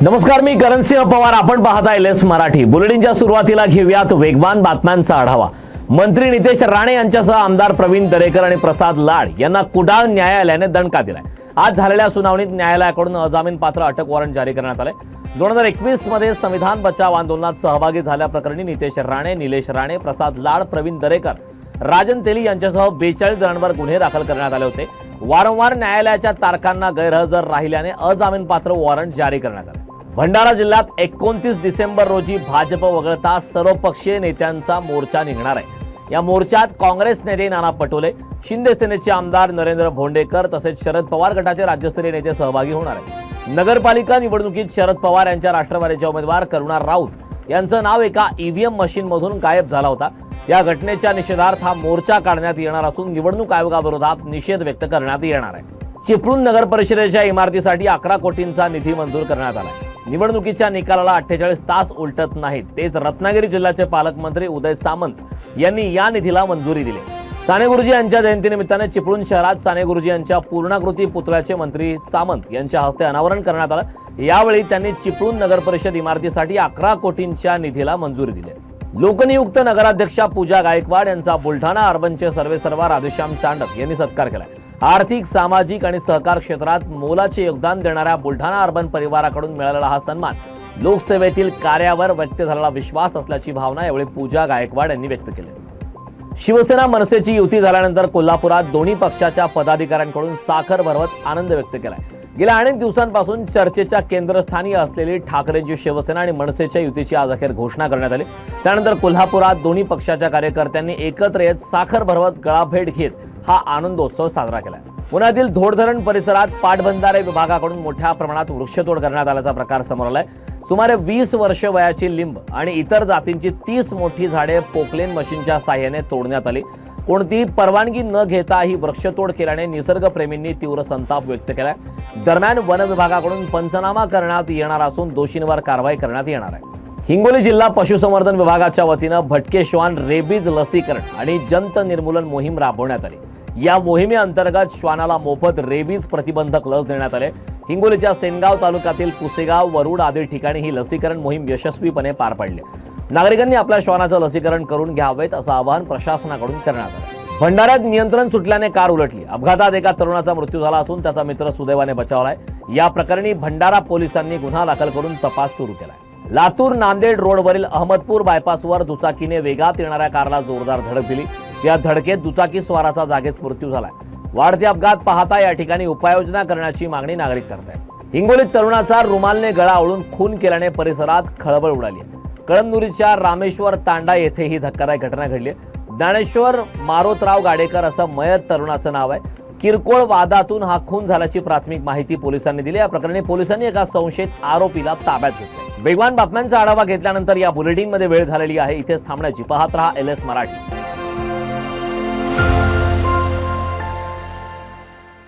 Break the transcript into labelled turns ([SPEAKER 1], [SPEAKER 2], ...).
[SPEAKER 1] नमस्कार, मी करणसिंह पवार. आपण पाहताय एलएस मराठी. बुलेटिनच्या सुरुवातीला घेऊयात वेगवान बातम्यांचा आढावा. मंत्री नितेश राणे यांच्यासह आमदार प्रवीण दरेकर आणि प्रसाद लाड यांना कुडाळ न्यायालयाने दणका दिलाय. आज झालेल्या सुनावणीत न्यायालयाकडून अजामीनपात्र अटक वॉरंट जारी करण्यात आले. 2021 मध्ये संविधान बचाव आंदोलनात सहभागी झाल्याप्रकरणी नितेश राणे, निलेश राणे, प्रसाद लाड, प्रवीण दरेकर, राजन तेली यांच्यासह 42 जणांवर गुन्हे दाखल करण्यात आले होते. वारंवार न्यायालयाच्या तारखांना गैरहजर राहिल्याने अजामीनपात्र वॉरंट जारी करण्यात आले. भंडारा जिल्ह्यात 29 डिसेंबर रोजी भाजप वगळता सर्वपक्षीय नेत्यांचा मोर्चा निघणार आहे. या मोर्चात काँग्रेस नेते नाना पटोले, शिंदे सेनेचे आमदार नरेंद्र भोंडेकर तसेच शरद पवार गटाचे राज्यस्तरीय नेते सहभागी होणार आहेत. नगरपालिका निवडणुकीत शरद पवार यांच्या राष्ट्रवादीच्या उमेदवार करुणा राऊत यांचं नाव एका ईव्हीएम मशीनमधून गायब झाला होता. या घटनेच्या निषेधार्थ हा मोर्चा काढण्यात येणार असून निवडणूक आयोगाविरोधात निषेध व्यक्त करण्यात येणार आहे. चिपळूण नगर परिषदेच्या इमारतीसाठी 11 कोटींचा निधी मंजूर करण्यात आला. निवडणुकीच्या निकालाला 48 तास उलटत नाहीत. तेच रत्नागिरी जिल्ह्याचे पालकमंत्री उदय सामंत यांनी या निधीला मंजुरी दिली. साने गुरुजी यांच्या जयंतीनिमित्ताने चिपळूण शहरात साने गुरुजी यांच्या पूर्णाकृती पुतळ्याचे मंत्री सामंत यांच्या हस्ते अनावरण करण्यात आलं. यावेळी त्यांनी चिपळूण नगर परिषद इमारतीसाठी 11 कोटींच्या निधीला मंजुरी दिली. लोकनियुक्त नगराध्यक्षा पूजा गायकवाड यांचा बुलढाणा अर्बनचे सर्वेसर्वा राधेश्याम चांडक यांनी सत्कार केला. आर्थिक, सामाजिक आणि सहकार क्षेत्रात मोलाचे योगदान देणाऱ्या बुलढाणा अर्बन परिवाराकडून मिळालेला हा सन्मान लोकसेवेतील कार्यावर व्यक्त झालेला विश्वास असल्याची भावना यावेळी पूजा गायकवाड यांनी व्यक्त केली. शिवसेना मनसेची युती झाल्यानंतर कोल्हापुरात दोन्ही पक्षाच्या पदाधिकाऱ्यांकडून साखर भरवत आनंद व्यक्त केलाय. गेल्या अनेक दिवसांपासून चर्चेच्या केंद्रस्थानी असलेली ठाकरेंची शिवसेना आणि मनसेच्या युतीची आज अखेर घोषणा करण्यात आली. त्यानंतर कोल्हापुरात दोन्ही पक्षाच्या कार्यकर्त्यांनी एकत्र येत साखर भरवत गळाभेट घेत हा आनंदोत्सव साजरा केला. पुण्यातील धोडधरण परिसरात पाटबंधारे विभागाकडून मोठ्या प्रमाणात वृक्षतोड करण्यात आल्याचा प्रकार समोर आलाय. सुमारे 20 वर्ष वयाची लिंब आणि इतर जातींची 30 मोठी झाडे पोकलेन मशीनच्या साहाय्याने तोडण्यात आली. कोणतीही परवानगी न घेता ही वृक्षतोड केल्याने निसर्गप्रेमींनी तीव्र संताप व्यक्त केलाय. दरम्यान वन विभागाकडून पंचनामा करण्यात येणार असून दोषींवर कारवाई करण्यात येणार आहे. हिंगोली जिल्हा पशुसंवर्धन विभागाच्या वतीनं भटके श्वान रेबीज लसीकरण आणि जंत निर्मूलन मोहीम राबवण्यात आली. या मोहिमेअंतर्गत श्वानाला मोफत रेबीज प्रतिबंधक लस देण्यात आले. हिंगोलीच्या सेनगाव तालुक्यातील पुसेगाव, वरुड आदी ठिकाणी ही लसीकरण मोहीम यशस्वीपणे पार पडली. नागरिकांनी आपल्या श्वानाचं लसीकरण करून घ्यावेत असं आवाहन प्रशासनाकडून करण्यात आलं. भंडाऱ्यात नियंत्रण सुटल्याने कार उलटली. अपघातात एका तरुणाचा मृत्यू झाला असून त्याचा मित्र सुदैवाने बचावलाय. या प्रकरणी भंडारा पोलिसांनी गुन्हा दाखल करून तपास सुरू केलाय. लातूर नांदेड रोडवरील अहमदपूर बायपासवर दुचाकीने वेगात येणाऱ्या कारला जोरदार धडक दिली. या धडकेत दुचाकी स्वाराचा जागीच मृत्यू झालाय. वाढते अपघात पाहता या ठिकाणी उपाययोजना करण्याची मागणी नागरिक करत आहेत. हिंगोलीत तरुणाचा रुमालने गळा आवळून खून केल्याने परिसरात खळबळ उडाली आहे. कळमनुरीच्या रामेश्वर तांडा येथे ही धक्कादायक घटना घडली. ज्ञानेश्वर मारोतराव गाडेकर असं मयत तरुणाचं नाव आहे. किरकोळ वादातून हा खून झाल्याची प्राथमिक माहिती पोलिसांनी दिली. या प्रकरणी पोलिसांनी एका संशयित आरोपीला ताब्यात घेतले. वेगवान बातम्यांचा आढावा घेतल्यानंतर या बुलेटिनमध्ये वेळ झालेली आहे. इथेच थांबण्याची. पाहत रहा एलएस मराठी.